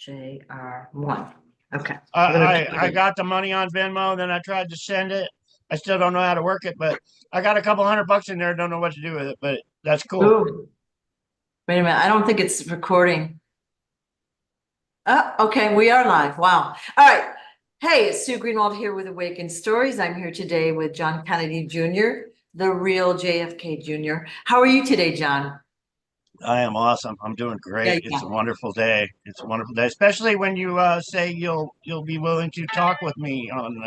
JR1. Okay. I got the money on Venmo, then I tried to send it. I still don't know how to work it, but I got a couple $100 in there. Don't know what to do with it, but that's cool. Ooh, wait a minute. I don't think it's recording. Okay, we are live. Wow. All right. Hey, it's Sue Greenwald here with Awakened Stories. I'm here today with John Kennedy Jr., the real JFK Jr. How are you today, John? I am awesome. I'm doing Yeah, great. yeah. It's a wonderful day. It's a wonderful day, especially when you say you'll be willing to talk with me on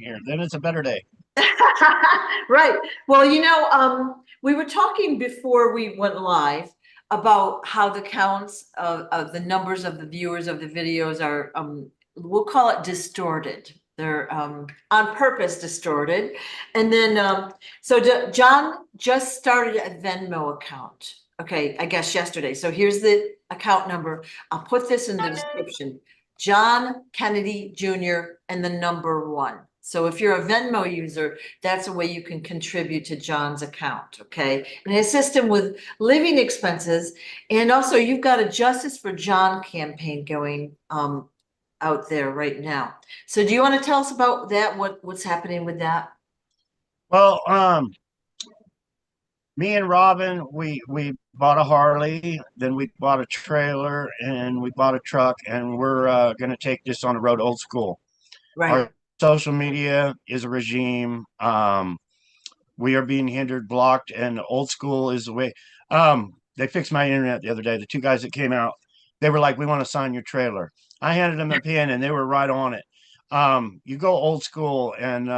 here. Then it's a better day. Right. Well, we were talking before we went live about how the counts of the numbers of the viewers of the videos are, we'll call it distorted. They're on purpose distorted. And then, John just started a Venmo account. Okay, I guess yesterday. So here's the account number. I'll put this in the description. John Kennedy Jr. and the number 1. So if you're a Venmo user, that's a way you can contribute to John's account, okay? And assist him with living expenses. And also you've got a Justice for John campaign going out there right now. So do you want to tell us about that? What's happening with that? Well, me and Robin, we bought a Harley, then we bought a trailer, and we bought a truck, and we're going to take this on the road old school. Right. Our social media is a regime. We are being hindered, blocked, and old school is the way. They fixed my internet the other day. The two guys that came out, they were like, "We want to sign your trailer." I handed them a pen, and they were right on it. You go old school, and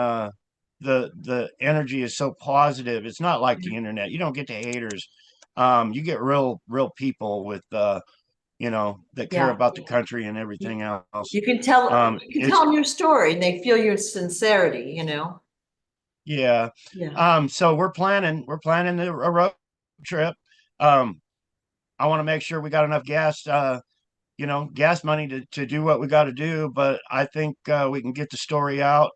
the energy is so positive. It's not like the internet. You don't get the haters. You get real people with that care Yeah. about the country and everything else. You can tell It's them your story and they feel your sincerity, yeah. Yeah. So we're planning a road trip. Um, I want to make sure we got enough gas, gas money to do what we got to do. But I think we can get the story out.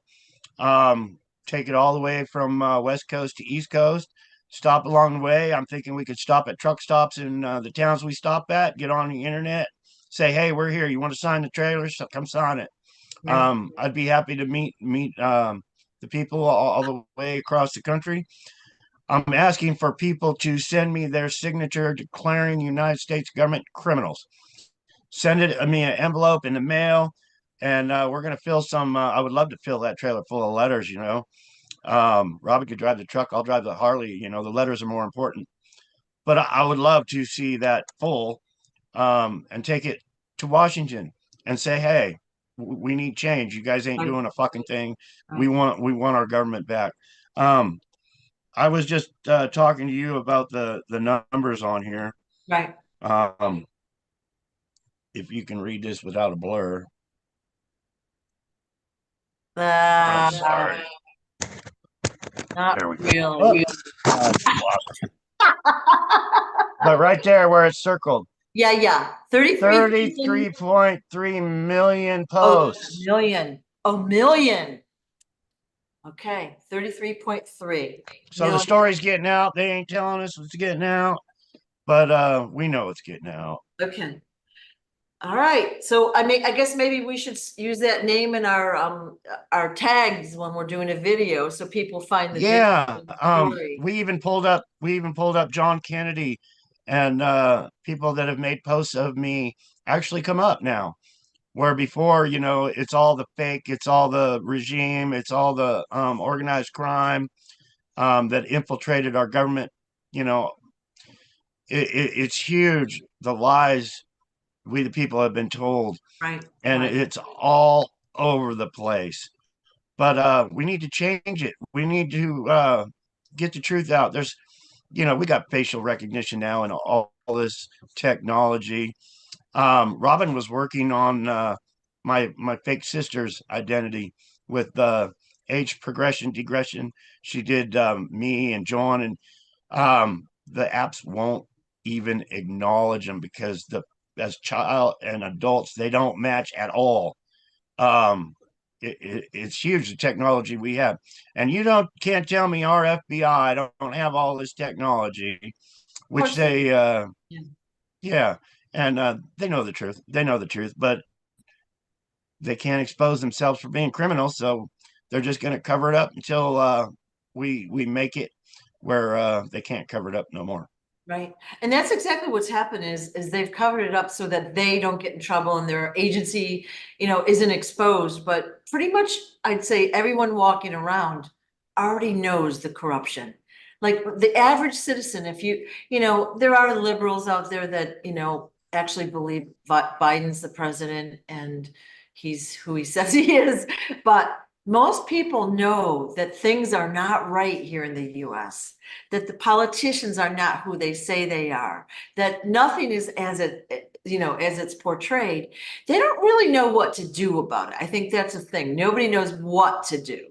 Take it all the way from West Coast to East Coast. Stop along the way. I'm thinking we could stop at truck stops in the towns we stop at. Get on the internet. Say, hey, we're here. You want to sign the trailers? So come sign it. Right. I'd be happy to meet the people all the way across the country. I'm asking for people to send me their signature declaring United States government criminals. Send it me an envelope in the mail, and we're gonna fill some. I would love to fill that trailer full of letters. Robin could drive the truck. I'll drive the Harley. The letters are more important. But I would love to see that full, and take it to Washington and say, hey, we need change. You guys ain't doing a fucking thing. We want our government back. I was just talking to you about the numbers on here. Right. If you can read this without a blur. I'm sorry. Not really. Oh, but right there where it's circled. Yeah. 33.3 million posts. Oh, million. A million. Okay, 33.3. So the story's getting out. They ain't telling us it's getting out, but we know it's getting out. Okay. All right. So I guess maybe we should use that name in our tags when we're doing a video so people find the Yeah. story. We even pulled up John Kennedy, and people that have made posts of me actually come up now. Where before, it's all the fake, it's all the regime, it's all the organized crime that infiltrated our government. It's huge, the lies we the people have been told, Right. and it's all over the place. But we need to change it. We need to get the truth out. We got facial recognition now and all this technology. Robin was working on my fake sister's identity with age progression, degression. She did me and John, and the apps won't even acknowledge them because as child and adults they don't match at all. It's huge, the technology we have, and can't tell me our FBI don't have all this technology, which they yeah. and they know the truth. They know the truth, but they can't expose themselves for being criminals, so they're just going to cover it up until we make it where they can't cover it up no more. Right. And that's exactly what's happened is they've covered it up so that they don't get in trouble and their agency, isn't exposed. But pretty much I'd say everyone walking around already knows the corruption. Like the average citizen, if there are liberals out there that, actually believe Biden's the president and he's who he says he is. But most people know that things are not right here in the US, that the politicians are not who they say they are, that nothing is as as it's portrayed. They don't really know what to do about it. I think that's the thing. Nobody knows what to do.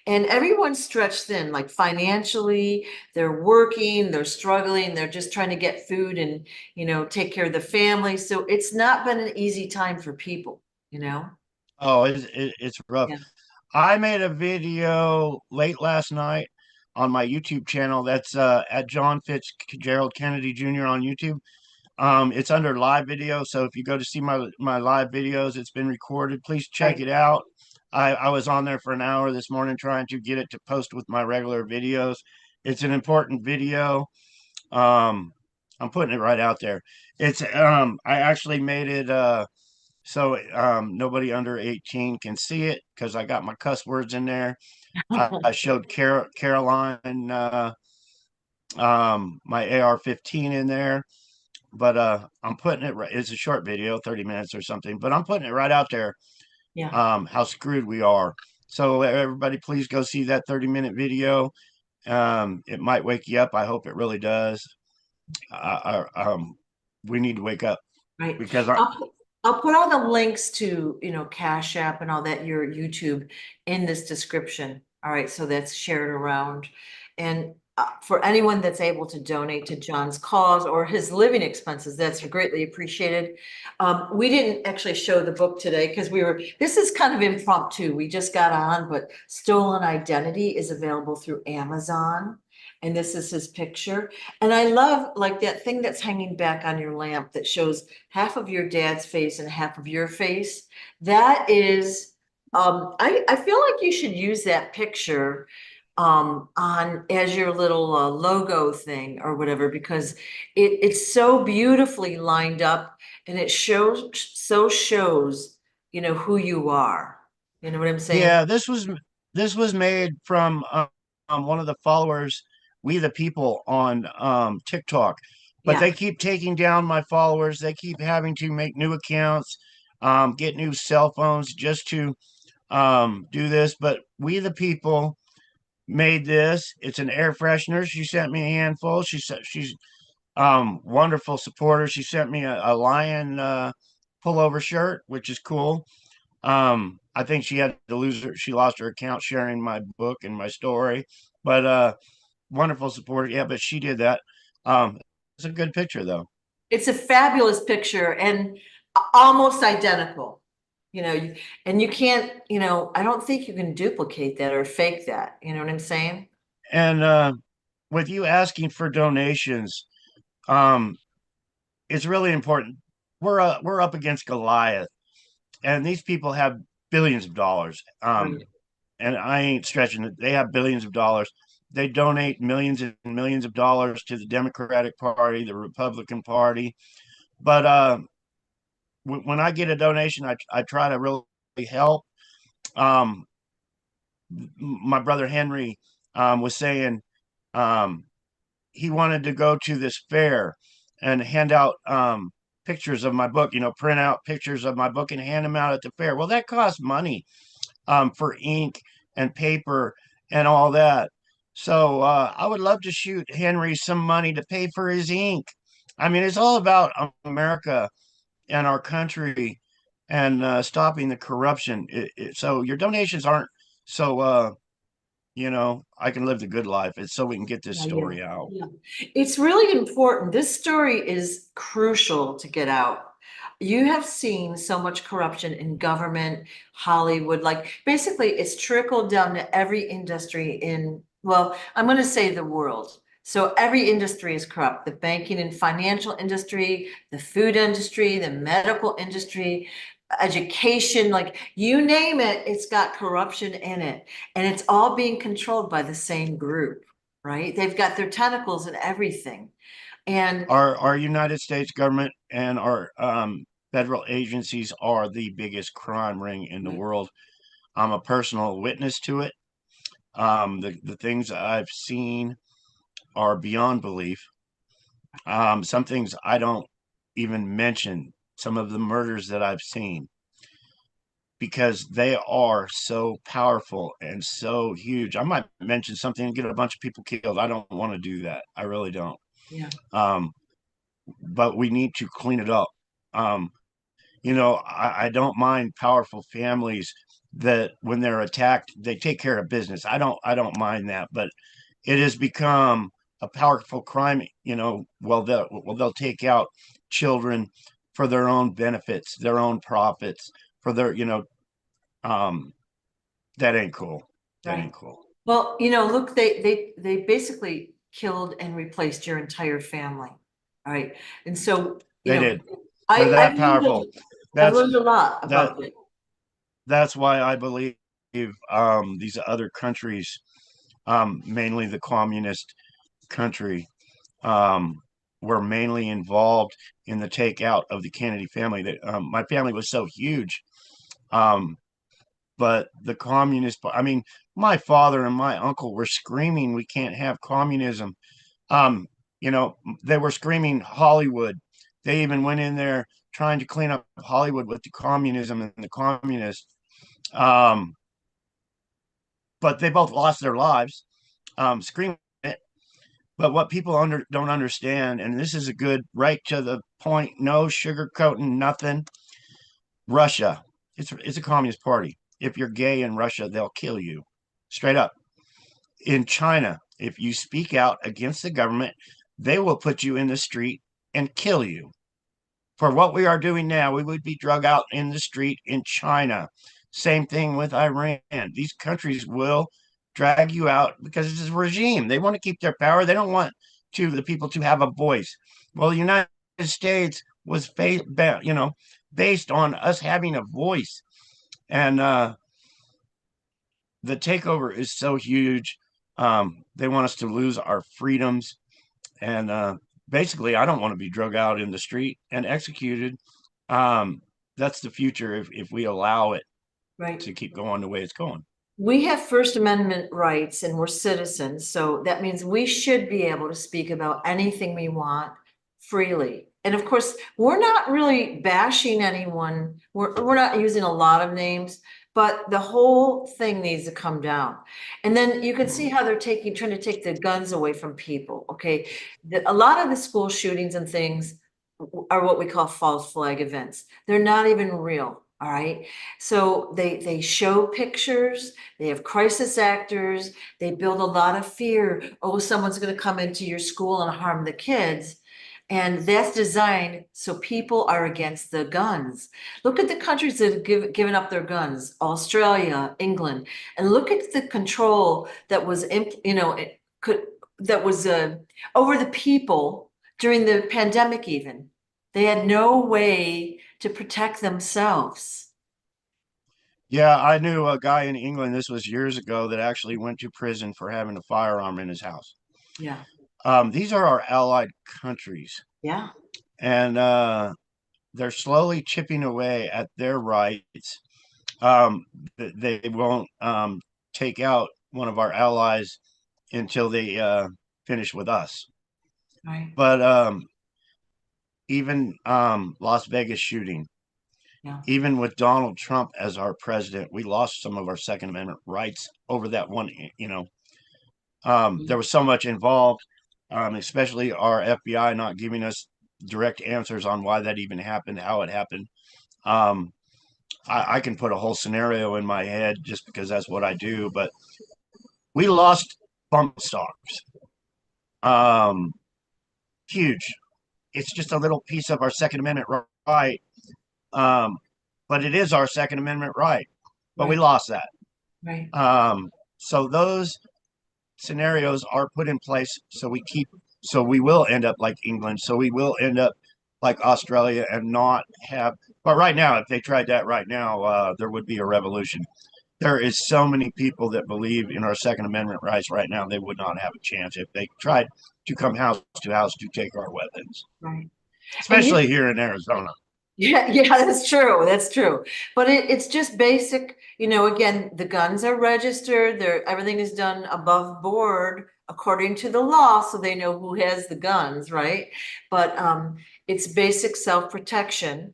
And everyone's stretched thin, like financially, they're working, they're struggling, they're just trying to get food and, take care of the family. So it's not been an easy time for people. Oh, it's rough. Yeah. I made a video late last night on my YouTube channel. That's at John Fitzgerald Kennedy Jr. on YouTube. It's under live video, so if you go to see my live videos, it's been recorded. Please check Right. it out. I was on there for an hour this morning trying to get it to post with my regular videos. It's an important video. Um, I'm putting it right out there. It's I actually made it so nobody under 18 can see it because I got my cuss words in there. I showed Caroline my AR-15 in there, but I'm putting it right. It's a short video, 30 minutes or something, but I'm putting it right out there. Yeah. How screwed we are. So everybody, please go see that 30-minute video. It might wake you up. I hope it really does. We need to wake up Right. because I'll put all the links to, Cashapp and all that, your YouTube in this description. All right, so that's shared around. And for anyone that's able to donate to John's cause or his living expenses, that's greatly appreciated. We didn't actually show the book today because this is kind of impromptu. We just got on, but Stolen Identity is available through Amazon. And this is his picture. And I love like that thing that's hanging back on your lamp that shows half of your dad's face and half of your face. That is, I feel like you should use that picture on as your little logo thing or whatever, because it's so beautifully lined up and it shows, who you are. You know what I'm saying? yeah, this was made from one of the followers, We the People, on TikTok. But Yeah. they keep taking down my followers. They keep having to make new accounts, get new cell phones just to do this. But We the People made this. It's an air freshener. She sent me a handful. She said she's wonderful supporter. She sent me a lion pullover shirt, which is cool. I think she had to lose her. She lost her account sharing my book and my story, but wonderful supporter. Yeah, but she did that. It's a good picture though. It's a fabulous picture and almost identical, and you can't, I don't think you can duplicate that or fake that. You know what I'm saying? And with you asking for donations, um, it's really important. We're up against Goliath, and these people have billions of dollars. Right. And I ain't stretching it. They have billions of dollars. They donate millions and millions of dollars to the Democratic Party, the Republican Party. But when I get a donation, I try to really help. Um, my brother Henry was saying um, he wanted to go to this fair and hand out pictures of my book, print out pictures of my book and hand them out at the fair. Well, that costs money for ink and paper and all that. So I would love to shoot Henry some money to pay for his ink. I mean, it's all about America and our country and stopping the corruption. So your donations aren't so I can live the good life. It's so we can get this Yeah, yeah, story out. yeah. It's really important. This story is crucial to get out. You have seen so much corruption in government, Hollywood, like basically it's trickled down to every industry well, I'm going to say the world. So every industry is corrupt, the banking and financial industry, the food industry, the medical industry, education, like you name it, it's got corruption in it. And it's all being controlled by the same group, right? They've got their tentacles in everything. And Our United States government and our federal agencies are the biggest crime ring in the world. I'm a personal witness to it. The things I've seen are beyond belief. Some things I don't even mention, some of the murders that I've seen, because they are so powerful and so huge. I might mention something and get a bunch of people killed. I don't want to do that. I really don't. yeah, Um, but we need to clean it up. Um, I don't mind powerful families that when they're attacked, they take care of business. I don't mind that, but it has become a powerful crime. They'll take out children for their own benefits, their own profits, for their, um, that ain't cool. That right. ain't cool. Well, look, they basically killed and replaced your entire family. All right. And so, They did. I, They're I've that learned, powerful. I've That's learned a lot that. about it. That's why I believe these other countries, mainly the communist country, um, were mainly involved in the takeout of the Kennedy family. That my family was so huge, um, but the communist. I mean, my father and my uncle were screaming, "We can't have communism." Um, they were screaming Hollywood. They even went in there trying to clean up Hollywood with the communism and the communists. Um, but they both lost their lives screaming it. But what people don't understand, and this is a good right to the point, no sugarcoating nothing. Russia, it's a communist party. If you're gay in Russia, they'll kill you, straight up. In China, if you speak out against the government, they will put you in the street and kill you. For what we are doing now, we would be drug out in the street in China. Same thing with Iran. These countries will drag you out because it's a regime. They want to keep their power. They don't want the people to have a voice. Well, the United States was based on us having a voice, and the takeover is so huge. They want us to lose our freedoms, and basically, I don't want to be drug out in the street and executed. That's the future if we allow it Right. to keep going the way it's going. We have First Amendment rights and we're citizens, so that means we should be able to speak about anything we want freely. And of course, we're not really bashing anyone. We're not using a lot of names, but the whole thing needs to come down. And then you can see how they're trying to take the guns away from people. Okay. A lot of the school shootings and things are what we call false flag events. They're not even real. All right. So they show pictures, they have crisis actors, they build a lot of fear. Oh, someone's going to come into your school and harm the kids. And that's designed so people are against the guns. Look at the countries that have given up their guns, Australia, England, and look at the control that was, it could that was over the people during the pandemic. Even they had no way to protect themselves. Yeah, I knew a guy in England, this was years ago, that actually went to prison for having a firearm in his house. Yeah, These are our allied countries, yeah, and they're slowly chipping away at their rights. Um, they won't take out one of our allies until they finish with us. right, But even Las Vegas shooting, yeah. even with Donald Trump as our president, we lost some of our Second Amendment rights over that one. There was so much involved, especially our FBI not giving us direct answers on why that even happened, how it happened. Um, I can put a whole scenario in my head just because that's what I do, but we lost bump stocks. Um, Huge. It's just a little piece of our Second Amendment right. Um, but it is our Second Amendment right. But we Right, lost that. right. So those scenarios are put in place so we will end up like England, so we will end up like Australia and not have. But right now, if they tried that right now, there would be a revolution. There is so many people that believe in our Second Amendment rights right now. They would not have a chance if they tried to come house to house to take our weapons, Right. And you, especially here in Arizona. yeah, yeah, that's true. That's true. But it's just basic, again, the guns are registered, everything is done above board according to the law, so they know who has the guns, right? But it's basic self-protection.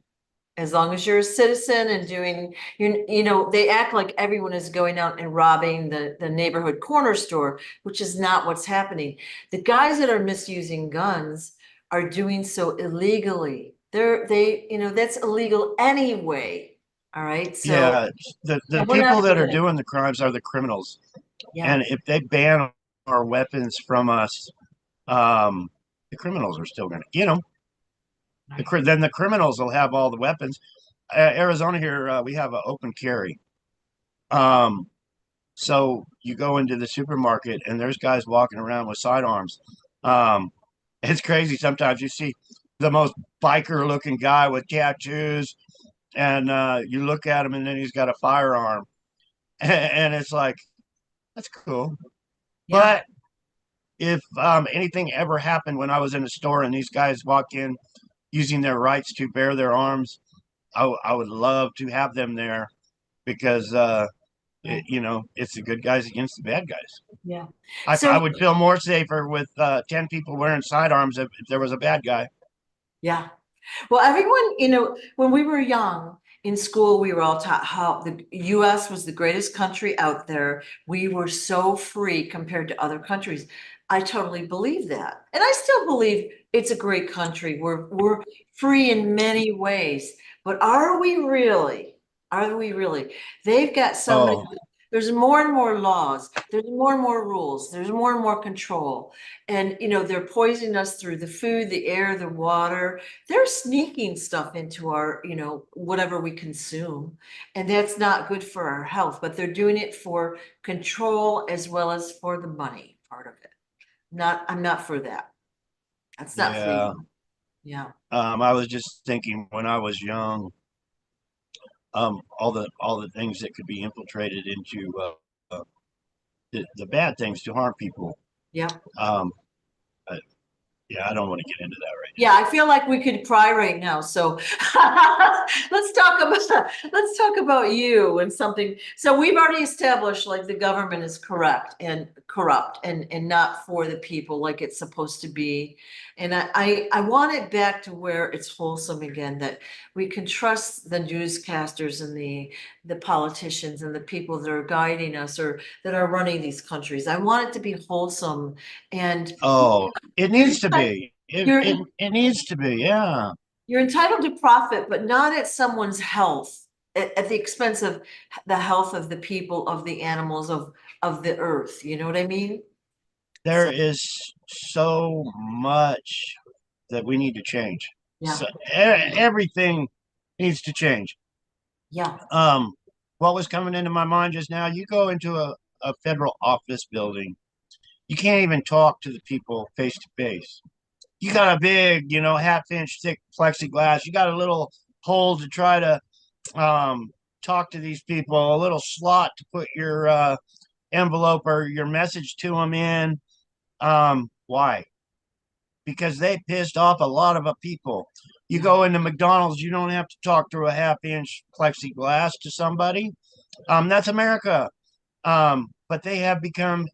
As long as you're a citizen and doing, they act like everyone is going out and robbing the neighborhood corner store, which is not what's happening. The guys that are misusing guns are doing so illegally. That's illegal anyway. All right. So, Yeah, the and we're not people that are doing it. doing the crimes are the criminals, Yeah. and if they ban our weapons from us, um, the criminals are still going to get them. Right. Then the criminals will have all the weapons. Arizona here, we have an open carry. Um, so you go into the supermarket and there's guys walking around with sidearms. Um, it's crazy. Sometimes you see the most biker looking guy with tattoos, and you look at him and then he's got a firearm, and it's like that's cool. Yeah. But if anything ever happened when I was in a store and these guys walk in using their rights to bear their arms, I would love to have them there because Right. it's the good guys against the bad guys. Yeah. I So, would feel more safer with 10 people wearing sidearms if there was a bad guy. yeah. Well, everyone, when we were young in school, we were all taught how the US was the greatest country out there. We were so free compared to other countries. I totally believe that. And I still believe it's a great country. We're free in many ways. But are we really? Are we really? They've got so many, Oh, there's more and more laws, there's more and more rules, there's more and more control. And they're poisoning us through the food, the air, the water. They're sneaking stuff into our, whatever we consume. And that's not good for our health, but they're doing it for control as well as for the money part of it. I'm not for that. That's not yeah. freedom. Yeah. I was just thinking when I was young, all the things that could be infiltrated into the bad things to harm people. Yeah. Um, but yeah, I don't want to get into that right Yeah, I feel like we could cry right now. So let's talk about you and something. So we've already established like the government is correct and corrupt and not for the people like it's supposed to be. And I want it back to where it's wholesome again, that we can trust the newscasters and the politicians and the people that are guiding us or that are running these countries. I want it to be wholesome and now. Oh, it you're needs to be. It, you're it it needs to be. Yeah. you're entitled to profit, but not at someone's health, at the expense of the health of the people, of the animals, of the earth. You know what I mean? There So, is so much that we need to change. yeah, So everything needs to change. yeah, Um, what was coming into my mind just now? You go into a federal office building, you can't even talk to the people face to face. You got a big, half-inch thick plexiglass. You got a little hole to try to um, talk to these people, a little slot to put your envelope or your message to them in. Why? Because they pissed off a lot of people. You yeah, go into McDonald's, you don't have to talk through a half-inch plexiglass to somebody. That's America. But they have become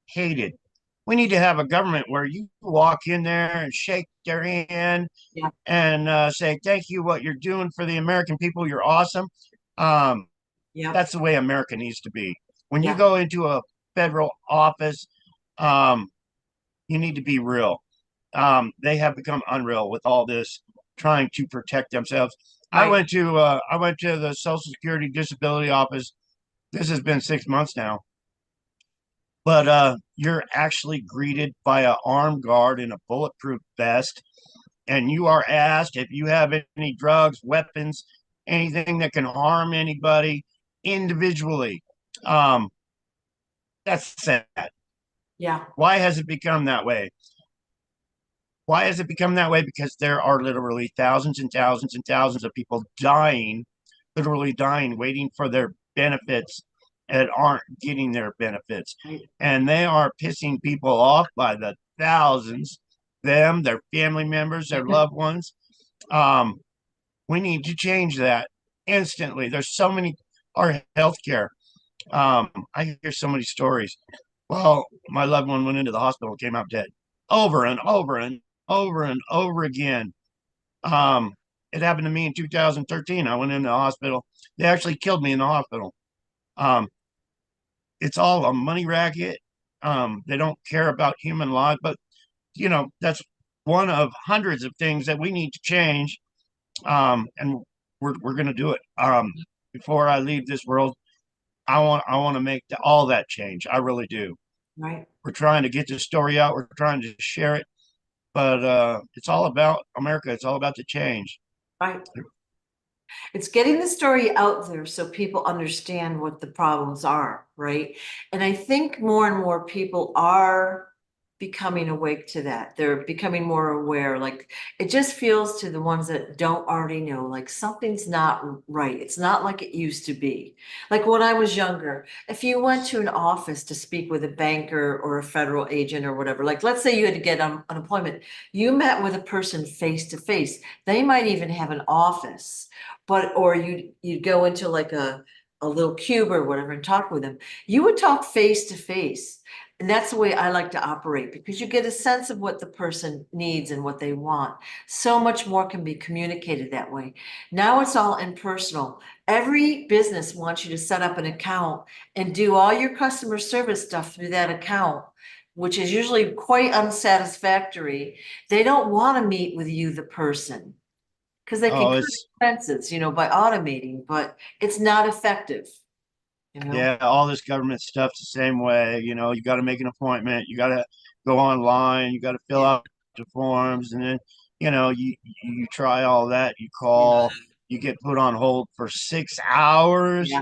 hated. We need to have a government where you walk in there and shake their hand yeah, and say, "Thank you, what you're doing for the American people. You're awesome." Um, yeah, that's the way America needs to be. When you yeah, go into a federal office, um, you need to be real. They have become unreal with all this trying to protect themselves. right. I went to the Social Security Disability Office. This has been 6 months now, but you're actually greeted by an armed guard in a bulletproof vest, and you are asked if you have any drugs, weapons, anything that can harm anybody individually. Um, that's sad. Yeah. Why has it become that way? Why has it become that way? Because there are literally thousands and thousands and thousands of people dying, literally dying, waiting for their benefits and aren't getting their benefits. Right. And they are pissing people off by the thousands, them, their family members, their loved ones. Um, we need to change that instantly. There's so many, our healthcare. I hear so many stories. Well, my loved one went into the hospital, came out dead over and over and over and over again. Um, it happened to me in 2013. I went into the hospital. They actually killed me in the hospital. Um, it's all a money racket. They don't care about human life, but that's one of hundreds of things that we need to change. And we're going to do it. Before I leave this world, I want to make all that change. I really do. Right. We're trying to get this story out. We're trying to share it, but it's all about America. It's all about the change. Right. It's getting the story out there so people understand what the problems are, right? And I think more and more people are becoming awake to that. They're becoming more aware. Like it just feels to the ones that don't already know, like something's not right. It's not like it used to be. Like when I was younger, if you went to an office to speak with a banker or a federal agent or whatever, like let's say you had to get unemployment, you met with a person face to face. They might even have an office, but or you'd go into like a little cube or whatever and talk with them. You would talk face to face. And that's the way I like to operate because you get a sense of what the person needs and what they want. So much more can be communicated that way. Now it's all impersonal. Every business wants you to set up an account and do all your customer service stuff through that account, which is usually quite unsatisfactory. They don't want to meet with you, the person, because they can Oh, cut it's expenses, by automating, but it's not effective, you know? yeah, all this government stuff's the same way. You got to make an appointment. You got to go online. You got to fill Yeah, out the forms, and then you try all that. You yeah, call. You get put on hold for 6 hours. yeah,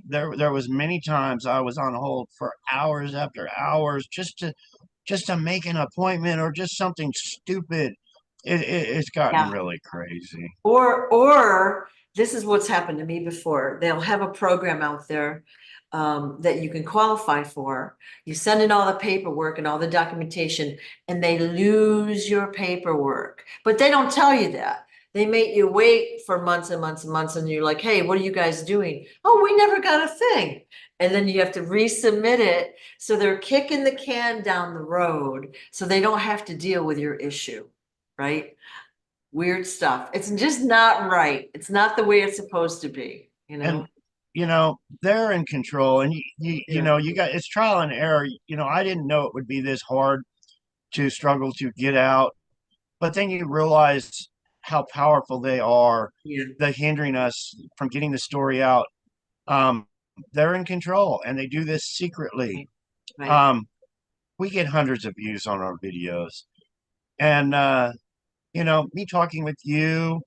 There was many times I was on hold for hours after hours just to make an appointment or just something stupid. It's gotten yeah. really crazy. Or this is what's happened to me before. They'll have a program out there that you can qualify for. You send in all the paperwork and all the documentation, and they lose your paperwork. But they don't tell you that. They make you wait for months and months and months, and you're like, hey, what are you guys doing? Oh, we never got a thing. And then you have to resubmit it. So they're kicking the can down the road so they don't have to deal with your issue, right? Weird stuff. It's just not right. It's not the way it's supposed to be, you And know? they're in control, and Yeah. you got it's trial and error. I didn't know it would be this hard to struggle to get out, but then you realize how powerful they are, Yeah. the hindering us from getting the story out. um they're in control, and they do this secretly. Right. Right. um we get hundreds of views on our videos, and me talking with you,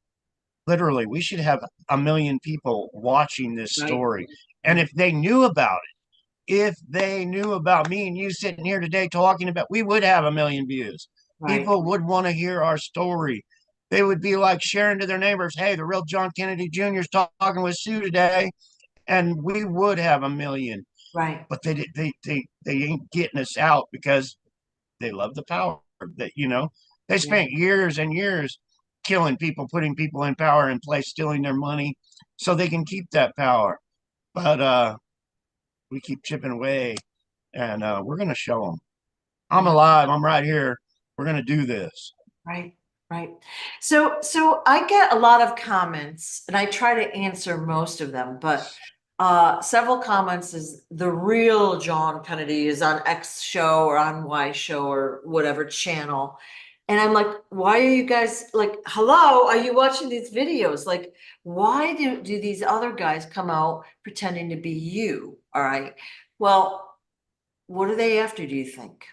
literally we should have 1 million people watching this Right. story. And Right. if they knew about me and you sitting here today talking about, we would have 1 million views. Right. People would want to hear our story. They would be like sharing to their neighbors, hey, the real John Kennedy Jr. is talking with Sue today. And we would have 1 million. Right. But they ain't getting us out because they love the power. They Yeah. spent years and years killing people, putting people in power in place, stealing their money so they can keep that power. But we keep chipping away, and we're going to show them. I'm Yeah. alive. I'm right here. We're going to do this. Right. Right. So I get a lot of comments and I try to answer most of them, but several comments is the real John Kennedy is on X show or on Y show or whatever channel. And I'm like, why are you guys like, hello, are you watching these videos? Like, why do these other guys come out pretending to be you? All right. Well, what are they after, do you think?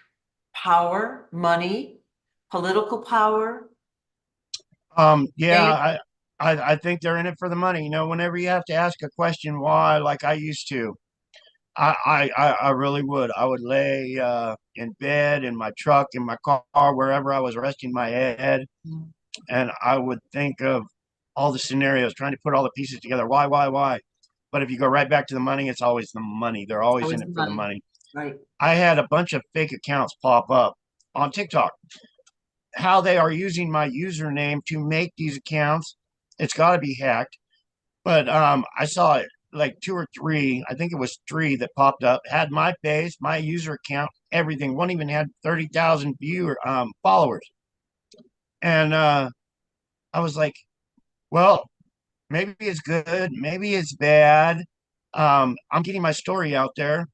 Power, money, political power? Yeah, Fame? I think they're in it for the money. Whenever you have to ask a question why, like I used to, I really would. I would lay in bed, in my truck, in my car, wherever I was resting my head, Mm. and I would think of all the scenarios, trying to put all the pieces together. Why? But if you go right back to the money, it's always the money. They're always in Always it the for the money, money. right? I had a bunch of fake accounts pop up on TikTok. How they are using my username to make these accounts, it's got to be hacked. But I saw it like two or three. I think it was three that popped up. Had my face, my user account, everything. One even had 30,000 viewer followers, and I was like, well, maybe it's good, maybe it's bad. I'm getting my story out there.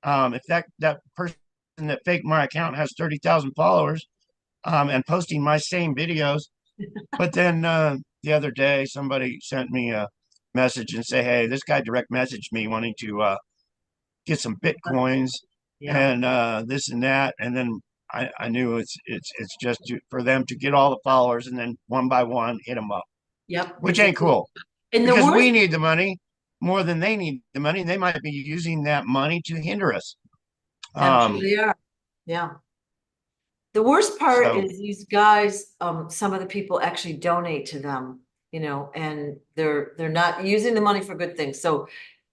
If that person that faked my account has 30,000 followers, and posting my same videos, but then the other day somebody sent me a message and say, "Hey, this guy direct messaged me wanting to get some bitcoins Yeah. and this and that," and then I knew it's just for them to get all the followers and then one by one hit them up, Yep. which ain't Exactly. cool And the because worst, we need the money more than they need the money. They might be using that money to hinder us. I'm sure Um, they are. Yeah. The worst part so is these guys, some of the people actually donate to them, and they're not using the money for good things. So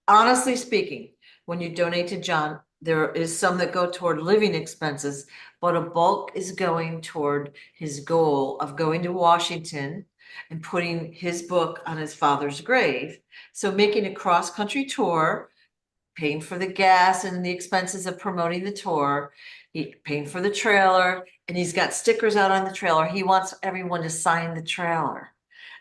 honestly speaking, when you donate to John, there is some that go toward living expenses, but a bulk is going toward his goal of going to Washington and putting his book on his father's grave. So making a cross-country tour, paying for the gas and the expenses of promoting the tour, he paying for the trailer, and he's got stickers out on the trailer. He wants everyone to sign the trailer.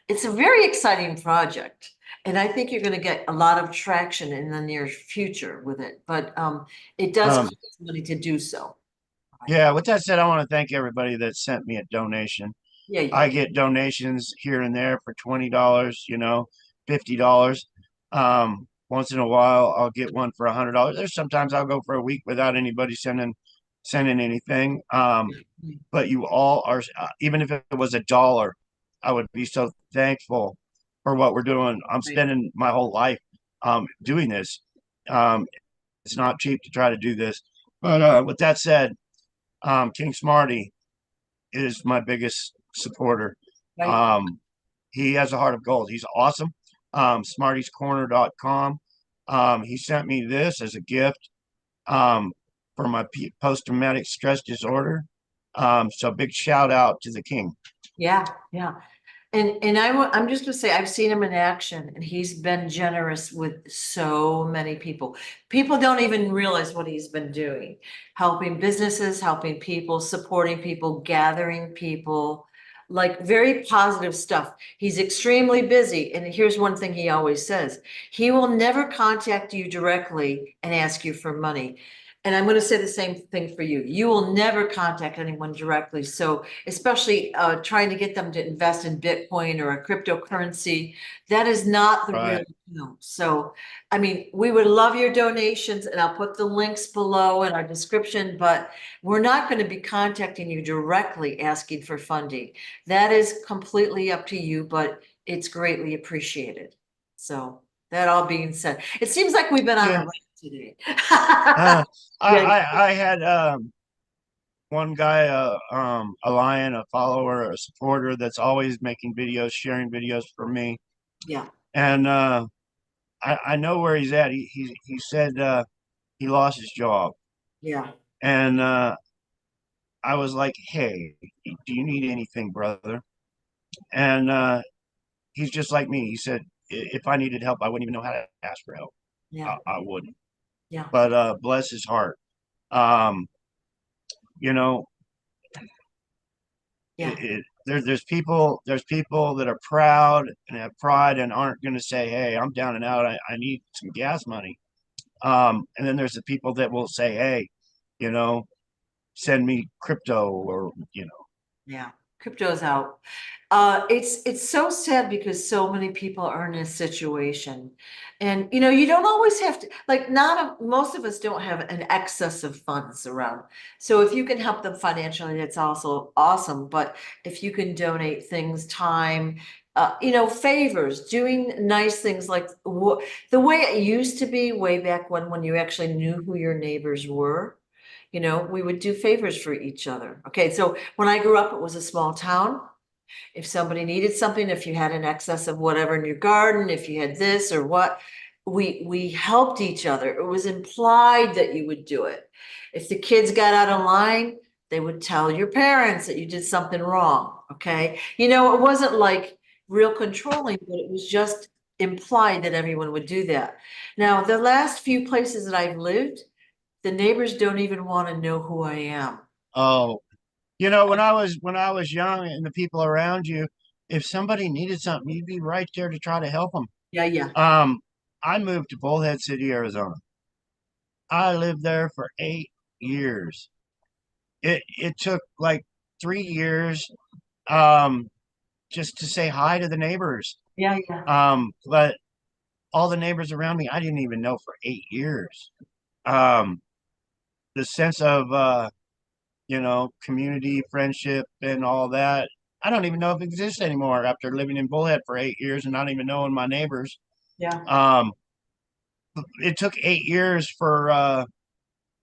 It's a very exciting project, and I think you're going to get a lot of traction in the near future with it. But it does um, cost money to do so. yeah, with that said, I want to thank everybody that sent me a donation. Yeah, you I did. get donations here and there for $20, $50. Once in a while, I'll get one for $100. There's sometimes I'll go for a week without anybody sending anything. But you all are, even if it was $1, I would be so thankful for what we're doing. I'm Right. spending my whole life doing this. Um, it's not cheap to try to do this. But with that said, King Smarty is my biggest supporter. Right. Um, he has a heart of gold. He's awesome. Smartyscorner.com. He sent me this as a gift um, for my post traumatic stress disorder. So big shout out to the king. Yeah, yeah. And I'm just gonna say, I've seen him in action, and he's been generous with so many people. People don't even realize what he's been doing, helping businesses, helping people, supporting people, gathering people, like very positive stuff. He's extremely busy, and here's one thing he always says: he will never contact you directly and ask you for money. And I'm going to say the same thing for you. You will never contact anyone directly. So especially trying to get them to invest in Bitcoin or a cryptocurrency, that is not the real Right. deal. So, I mean, we would love your donations, and I'll put the links below in our description, but we're not going to be contacting you directly asking for funding. That is completely up to you, but it's greatly appreciated. So that all being said, it seems like we've been on a Yeah. rant today. Uh, Yeah, I had one guy, a lion, a follower, a supporter that's always making videos, sharing videos for me. yeah, And I know where he's at. He said he lost his job. yeah, And I was like, hey, do you need anything, brother? And he's just like me. He said, if I needed help, I wouldn't even know how to ask for help. yeah, I wouldn't. yeah, But bless his heart. Um, you know, yeah, there's people that are proud and have pride and aren't going to say, hey, I'm down and out. I need some gas money. And then there's the people that will say, hey, you know, send me crypto or yeah. Crypto's out. It's so sad because so many people are in this situation. And you don't always have to, like, most of us don't have an excess of funds around. So if you can help them financially, that's also awesome. But if you can donate things, time, favors, doing nice things like the way it used to be way back when you actually knew who your neighbors were. We would do favors for each other. Okay, so when I grew up, it was a small town. If somebody needed something, if you had an excess of whatever in your garden, if you had this or what, we helped each other. It was implied that you would do it. If the kids got out of line, they would tell your parents that you did something wrong. Okay. It wasn't like real controlling, but it was just implied that everyone would do that. Now, the last few places that I've lived, the neighbors don't even want to know who I am. Oh, when I was young and the people around you, if somebody needed something, you'd be right there to try to help them. Yeah, yeah. Um, I moved to Bullhead City, Arizona. I lived there for 8 years. It took like 3 years um just to say hi to the neighbors. Yeah, yeah. But all the neighbors around me, I didn't even know for 8 years. Um, the sense of community, friendship, and all that, I don't even know if it exists anymore after living in Bullhead for 8 years and not even knowing my neighbors. Yeah. Um, it took 8 years for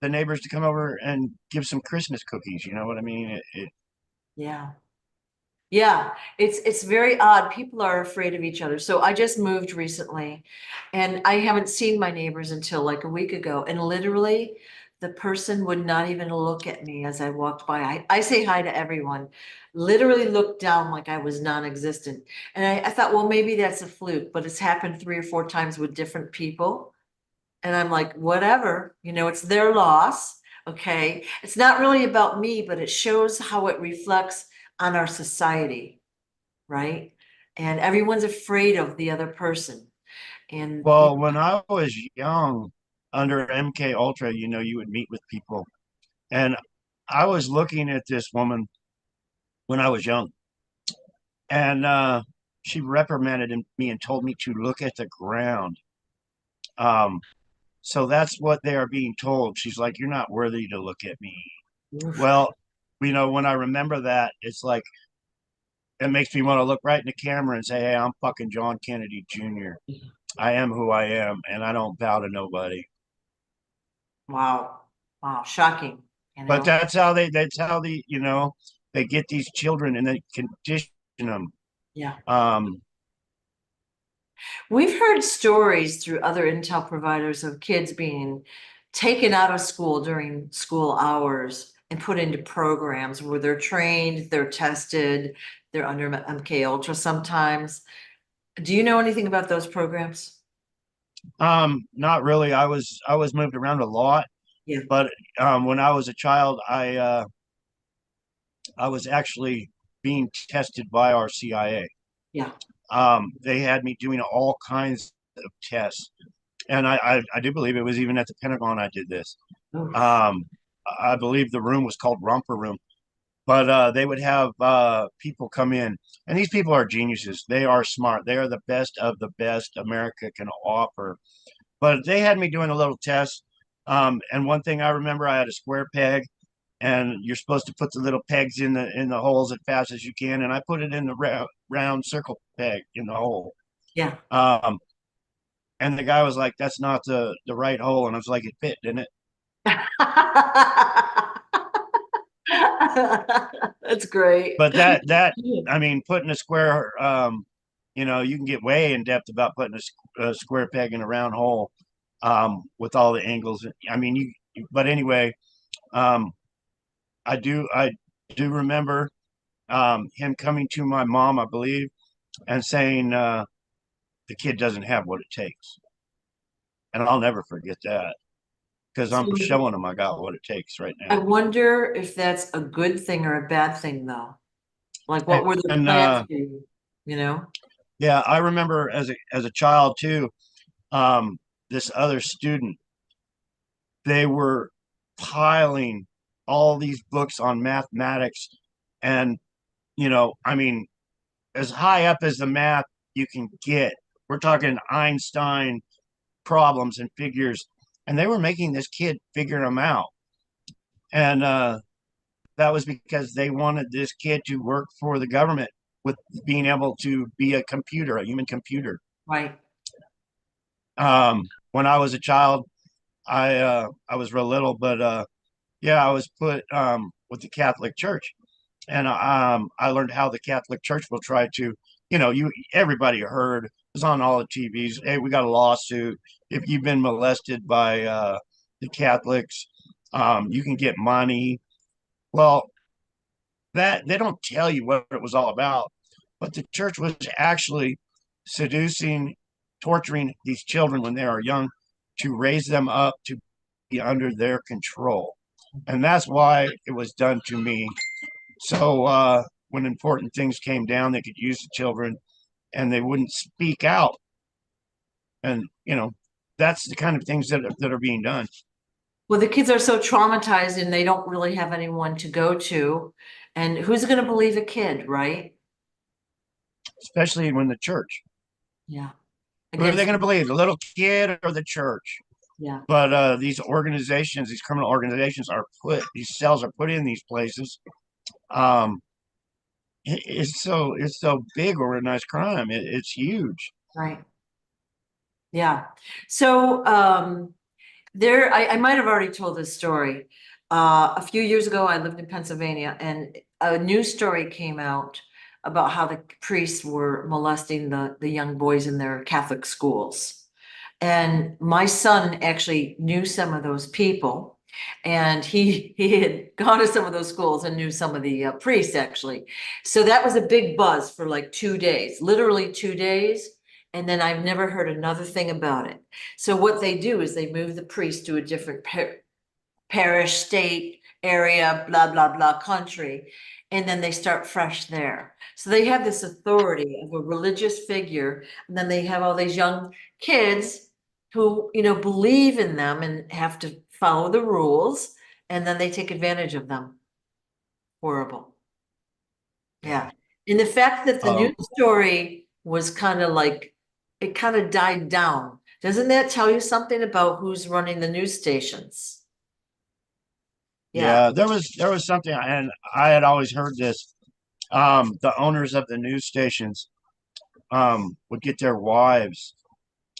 the neighbors to come over and give some Christmas cookies. You know what I mean? Yeah. Yeah, it's very odd. People are afraid of each other. So I just moved recently and I haven't seen my neighbors until like a week ago. And literally the person would not even look at me as I walked by. I say hi to everyone, literally looked down like I was non-existent. And I thought, well, maybe that's a fluke, but it's happened 3 or 4 times with different people. And I'm like, whatever, it's their loss. Okay. It's not really about me, but it shows how it reflects on our society, right? And everyone's afraid of the other person. And Well, when I was young, under MK Ultra, you would meet with people, and I was looking at this woman when I was young, and she reprimanded me and told me to look at the ground. Um, so that's what they are being told. She's like, "You're not worthy to look at me." oof, Well, when I remember that, it's like it makes me want to look right in the camera and say, "Hey, I'm fucking John Kennedy Jr. I am who I am, and I don't bow to nobody." wow, wow, shocking, you But know? that's how they get these children and they condition them. Yeah. Um, We've heard stories through other intel providers of kids being taken out of school during school hours and put into programs where they're trained, they're tested, they're under MK Ultra sometimes. Do you know anything about those programs? Not really. I was moved around a lot, Yeah, but when I was a child, I was actually being tested by our CIA. yeah. They had me doing all kinds of tests, and I do believe it was even at the Pentagon I did this. Oof. Um, I believe the room was called Romper Room, but they would have people come in, and these people are geniuses. They are smart. They are the best of the best America can offer. But they had me doing a little test. And one thing I remember, I had a square peg, and you're supposed to put the little pegs in the holes as fast as you can. And I put it in the round circle peg in the hole. Yeah. Um, and the guy was like, "That's not the right hole," and I was like, "It fit, didn't it?" That's great. But that I mean, putting a square, you can get way in depth about putting a square peg in a round hole with all the angles. I mean, but anyway, um, I do remember him coming to my mom, I believe, and saying the kid doesn't have what it takes, and I'll never forget that because I'm So showing him I got what it takes right I now. wonder if that's a good thing or a bad thing, though. Like, what were the And plans for you? You know? yeah, I remember as a child too. Um, this other student, they were piling all these books on mathematics, and I mean, as high up as the math you can get. We're talking Einstein problems and figures, and they were making this kid figure them out. And that was because they wanted this kid to work for the government, with being able to be a computer, a human computer. Right. When I was a child, I was real little, but yeah, I was put with the Catholic Church, and I learned how the Catholic Church will try to, you everybody heard it was on all the TVs. Hey, we got a lawsuit if you've been molested by the Catholics. You can get money. Well, that they don't tell you what it was all about, but the church was actually seducing, torturing these children when they are young to raise them up to be under their control. And that's why it was done to me. So when important things came down, they could use the children and they wouldn't speak out. And, that's the kind of things that are being done. Well, the kids are so traumatized and they don't really have anyone to go to. And who's going to believe a kid, right? Especially when the church. Yeah. Who are they Against, going to believe, the little kid or the church? yeah. But these organizations, these criminal organizations these cells are put in these places. Um, it's so big, organized crime. It's huge. Right. Yeah. So I might have already told this story. A few years ago, I lived in Pennsylvania and a news story came out about how the priests were molesting the young boys in their Catholic schools. And my son actually knew some of those people. And he had gone to some of those schools and knew some of the priests actually. So that was a big buzz for like 2 days, literally 2 days. And then I've never heard another thing about it. So what they do is they move the priest to a different parish, state, area, blah, blah, blah, country. And then they start fresh there. So they have this authority of a religious figure. And then they have all these young kids who, believe in them and have to follow the rules. And then they take advantage of them. Horrible. Yeah. And the fact that the news Um, story was kind of like, it kind of died down. Doesn't that tell you something about who's running the news stations? Yeah. yeah, there was something, and I had always heard this. The owners of the news stations would get their wives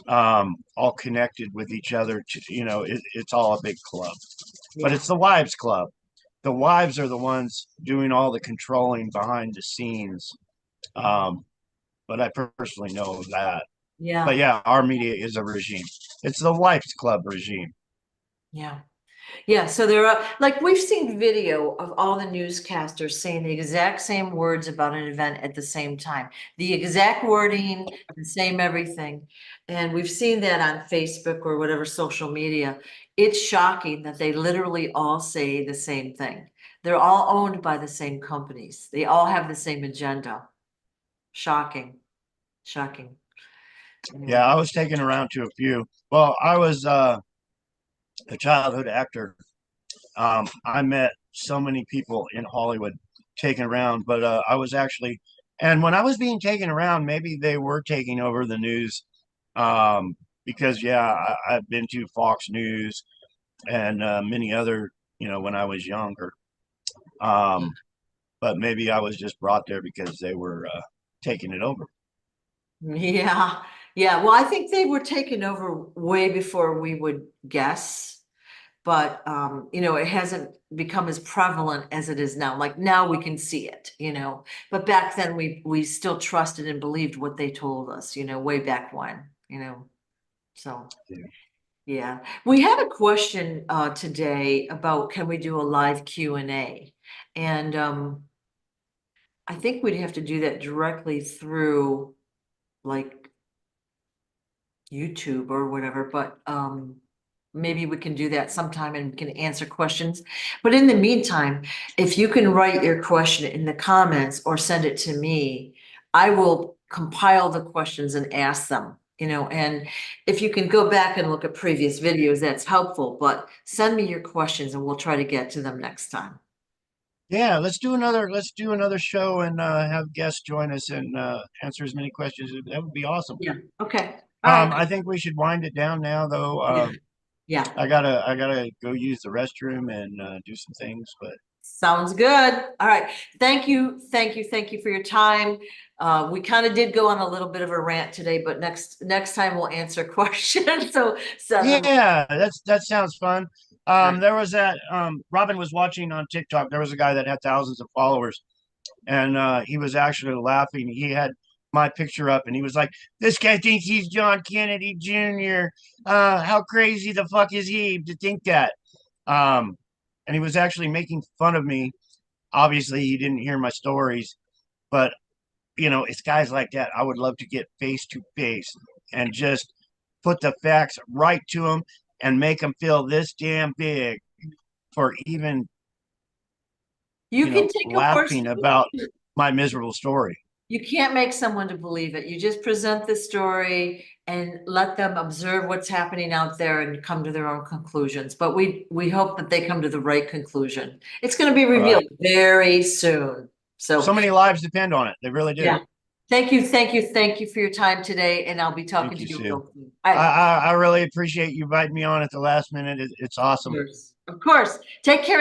all connected with each other. It's all a big club, but Yeah. it's the wives' club. The wives are the ones doing all the controlling behind the scenes. Um, but I personally know that. But Yeah. yeah, our media is a regime. It's the wives' club regime. Yeah. Yeah. So there are, like, we've seen video of all the newscasters saying the exact same words about an event at the same time, the exact wording, the same everything. And we've seen that on Facebook or whatever social media. It's shocking that they literally all say the same thing. They're all owned by the same companies. They all have the same agenda. Shocking. Shocking. Yeah, Anyway. I was taken around to a few. Well, I was a childhood actor. I met so many people in Hollywood taken around, but I was actually, and when I was being taken around, maybe they were taking over the news, because yeah, I've been to Fox News and many other, when I was younger. Um, but maybe I was just brought there because they were taking it over. Yeah, yeah. Well, I think they were taken over way before we would guess, but it hasn't become as prevalent as it is now. Like now we can see it. But back then we still trusted and believed what they told us, way back when. So yeah. We had a question today about can we do a live Q&A? And I think we'd have to do that directly through like YouTube or whatever, but maybe we can do that sometime and can answer questions. But in the meantime, if you can write your question in the comments or send it to me, I will compile the questions and ask them. And if you can go back and look at previous videos, that's helpful, but send me your questions and we'll try to get to them next time. Yeah, let's do another show and have guests join us and answer as many questions. That would be awesome. Yeah. Okay. All right. I think we should wind it down now, though. Yeah. Yeah. I gotta go use the restroom and do some things, but Sounds good. All right. Thank you. Thank you. Thank you for your time. We kind of did go on a little bit of a rant today, but next time we'll answer questions. So Yeah, that sounds fun. right. There was that Robin was watching on TikTok. There was a guy that had thousands of followers, and he was actually laughing. He had my picture up, and he was like, "This guy thinks he's John Kennedy Jr. How crazy the fuck is he to think that?" Um, and he was actually making fun of me. Obviously, he didn't hear my stories, but it's guys like that. I would love to get face to face and just put the facts right to them and make them feel this damn big for even, You can take a horse. laughing about my miserable story. You can't make someone to believe it. You just present the story and let them observe what's happening out there and come to their own conclusions. But we hope that they come to the right conclusion. It's going to be revealed Right. very soon. So So many lives depend on it. They really do. yeah. Thank you, thank you, thank you for your time today. And I'll be talking Thank to you, you Sue. real soon. I really appreciate you inviting me on at the last minute. It's awesome. Of course. Take care.